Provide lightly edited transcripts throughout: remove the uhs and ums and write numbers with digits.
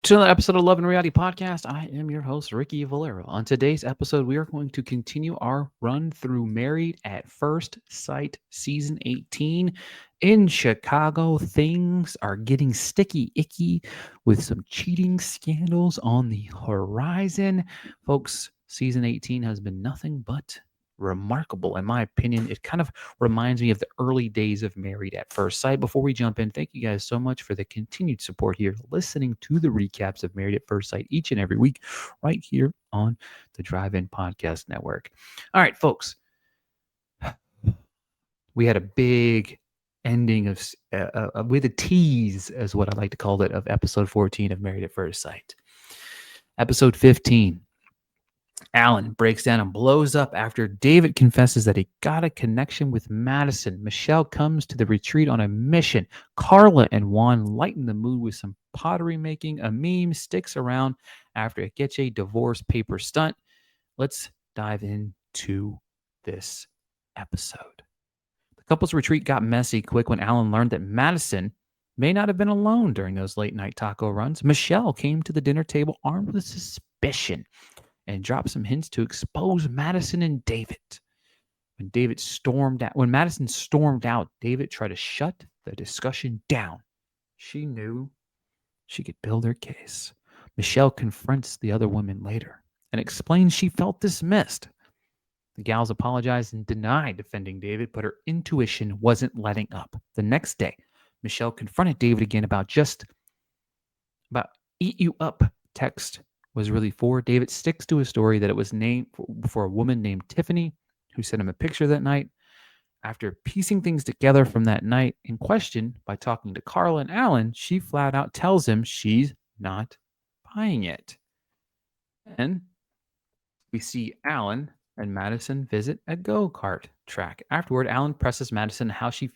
to another episode of Love and Reality Podcast. I am your host, Ricky Valero. On today's episode, we are going to continue our run through Married at First Sight Season 18. In Chicago, things are getting sticky, icky with some cheating scandals on the horizon. Folks, Season 18 has been nothing but remarkable, in my opinion. It kind of reminds me of the early days of Married at First Sight. Before we jump in, thank you guys so much for the continued support here, listening to the recaps of Married at First Sight each and every week, right here on the Drive-In Podcast Network. All right, folks, we had a big ending of with a tease, as what I like to call it, of episode 14 of Married at First Sight. Episode 15. Alan breaks down and blows up after David confesses that he got a connection with Madison. Michelle comes to the retreat on a mission. Carla and Juan lighten the mood with some pottery making. A meme sticks around after it gets a divorce paper stunt. Let's dive into this episode. The couple's retreat got messy quick when Alan learned that Madison may not have been alone during those late night taco runs. Michelle came to the dinner table armed with suspicion and dropped some hints to expose Madison and David. When Madison stormed out, David tried to shut the discussion down. She knew she could build her case. Michelle confronts the other women later and explains she felt dismissed. The gals apologized and denied defending David, but her intuition wasn't letting up. The next day, Michelle confronted David again about eat you up text was really for. David sticks to a story that it was named for a woman named Tiffany who sent him a picture that night. After piecing things together from that night in question by talking to Carla and Alan, she flat out tells him she's not buying it. And we see Alan and Madison visit a go-kart track. Afterward, Alan presses Madison how she's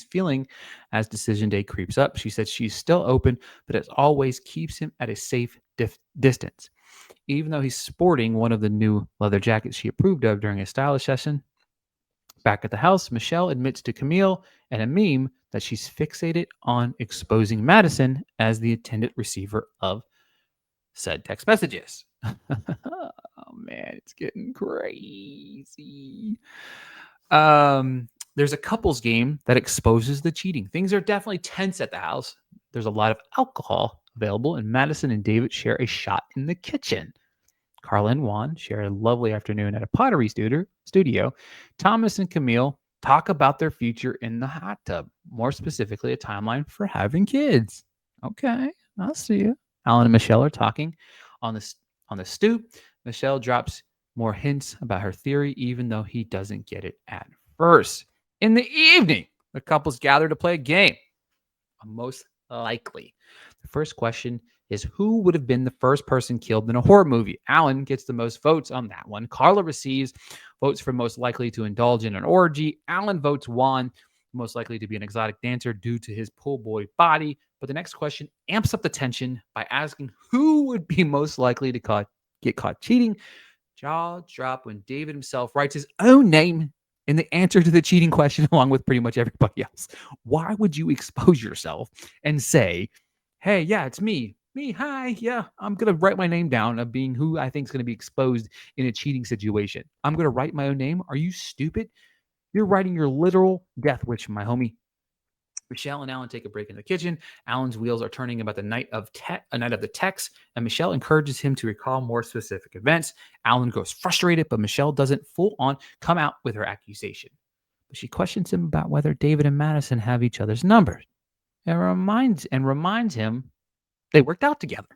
feeling as decision day creeps up. She said she's still open, but as always keeps him at a safe distance. Even though he's sporting one of the new leather jackets she approved of during a stylish session. Back at the house, Michelle admits to Camille and a meme that she's fixated on exposing Madison as the intended receiver of said text messages. Oh man, it's getting crazy. There's a couples game that exposes the cheating. Things are definitely tense at the house. There's a lot of alcohol available, and Madison and David share a shot in the kitchen. Carla and Juan share a lovely afternoon at a pottery studio. Thomas and Camille talk about their future in the hot tub, more specifically, a timeline for having kids. Okay, I'll see you. Alan and Michelle are talking on the stoop. Michelle drops more hints about her theory, even though he doesn't get it at first. In the evening, the couples gather to play a game. Most likely. The first question is, who would have been the first person killed in a horror movie? Alan gets the most votes on that one. Carla receives votes for most likely to indulge in an orgy. Alan votes Juan, most likely to be an exotic dancer due to his pool boy body. But the next question amps up the tension by asking who would be most likely to get caught cheating. Jaw drop when David himself writes his own name in the answer to the cheating question, along with pretty much everybody else. Why would you expose yourself and say, hey, yeah, it's me. Me, hi, yeah, I'm going to write my name down of being who I think is going to be exposed in a cheating situation. I'm going to write my own name. Are you stupid? You're writing your literal death wish, my homie. Michelle and Alan take a break in the kitchen. Alan's wheels are turning about the night of the text, and Michelle encourages him to recall more specific events. Alan grows frustrated, but Michelle doesn't full on come out with her accusation. But she questions him about whether David and Madison have each other's numbers, and reminds him they worked out together.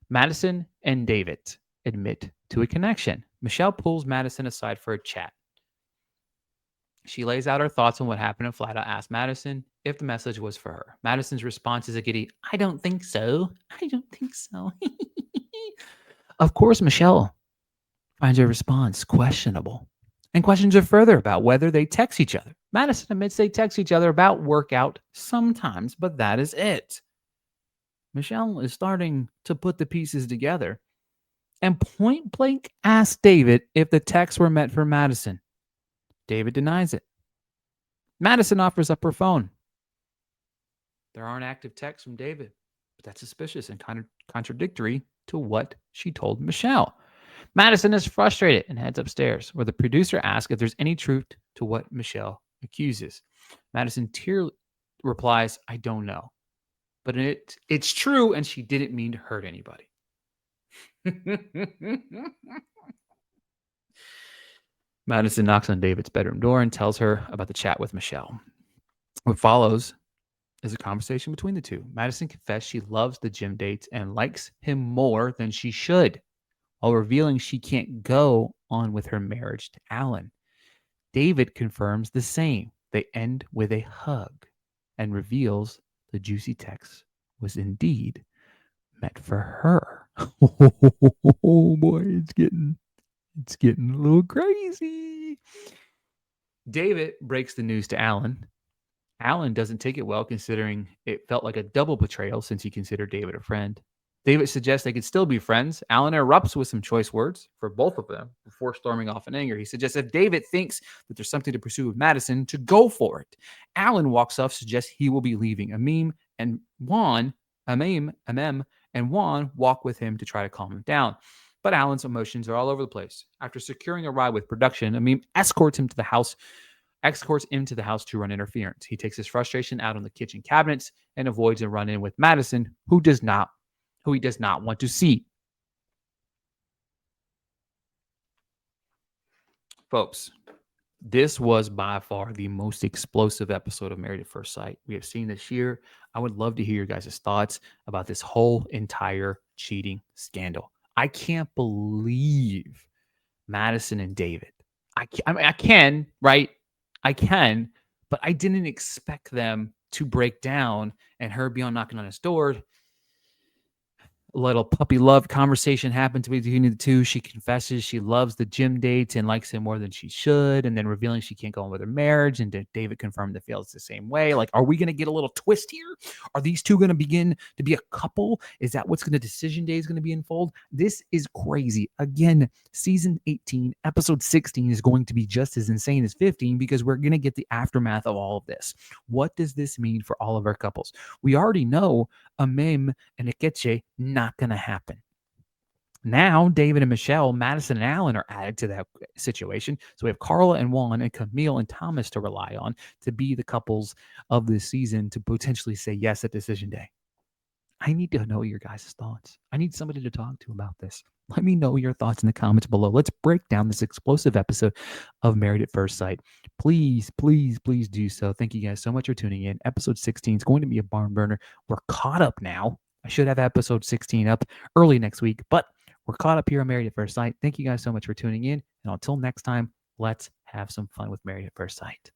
Madison and David admit to a connection. Michelle pulls Madison aside for a chat. She lays out her thoughts on what happened and flat out asks Madison if the message was for her. Madison's response is a giddy, I don't think so. I don't think so. Of course, Michelle finds her response questionable and questions her further about whether they text each other. Madison admits they text each other about workout sometimes, but that is it. Michelle is starting to put the pieces together and point blank asks David if the texts were meant for Madison. David denies it. Madison offers up her phone. There aren't active texts from David, But that's suspicious and contradictory to what she told Michelle. Madison is frustrated and heads upstairs, where the producer asks if there's any truth to what Michelle accuses. Madison replies, I don't know. But it's true, and she didn't mean to hurt anybody. Madison knocks on David's bedroom door and tells her about the chat with Michelle. What follows is a conversation between the two. Madison confessed she loves the gym dates and likes him more than she should, while revealing she can't go on with her marriage to Alan. David confirms the same. They end with a hug and reveals the juicy text was indeed meant for her. Oh boy, it's getting a little crazy. David breaks the news to Alan. Alan doesn't take it well, considering it felt like a double betrayal since he considered David a friend. David suggests they could still be friends. Alan erupts with some choice words for both of them before storming off in anger. He suggests if David thinks that there's something to pursue with Madison, to go for it. Alan walks off, suggests he will be leaving. Amem and Juan walk with him to try to calm him down. But Alan's emotions are all over the place. After securing a ride with production, Amem escorts him to the house to run interference. He takes his frustration out on the kitchen cabinets and avoids a run-in with Madison, who he does not want to see. Folks, this was by far the most explosive episode of Married at First Sight we have seen this year. I would love to hear your guys' thoughts about this whole entire cheating scandal. I can't believe Madison and David. I can, right? I can, but I didn't expect them to break down and her be on knocking on his door. A little puppy love conversation happens between the two. She confesses she loves the gym dates and likes him more than she should, and then revealing she can't go on with her marriage. And David confirmed that feels the same way. Like, are we going to get a little twist here? Are these two going to begin to be a couple? Is that what's going to decision day is going to be unfold? This is crazy. Again, season 18, episode 16 is going to be just as insane as 15 because we're going to get the aftermath of all of this. What does this mean for all of our couples? We already know Amem and Ekeche not going to happen. Now, David and Michelle, Madison and Alan are added to that situation. So we have Carla and Juan and Camille and Thomas to rely on to be the couples of this season to potentially say yes at decision day. I need to know your guys' thoughts. I need somebody to talk to about this. Let me know your thoughts in the comments below. Let's break down this explosive episode of Married at First Sight. Please, please, please do so. Thank you guys so much for tuning in. Episode 16 is going to be a barn burner. We're caught up now. I should have episode 16 up early next week, but we're caught up here on Married at First Sight. Thank you guys so much for tuning in. And until next time, let's have some fun with Married at First Sight.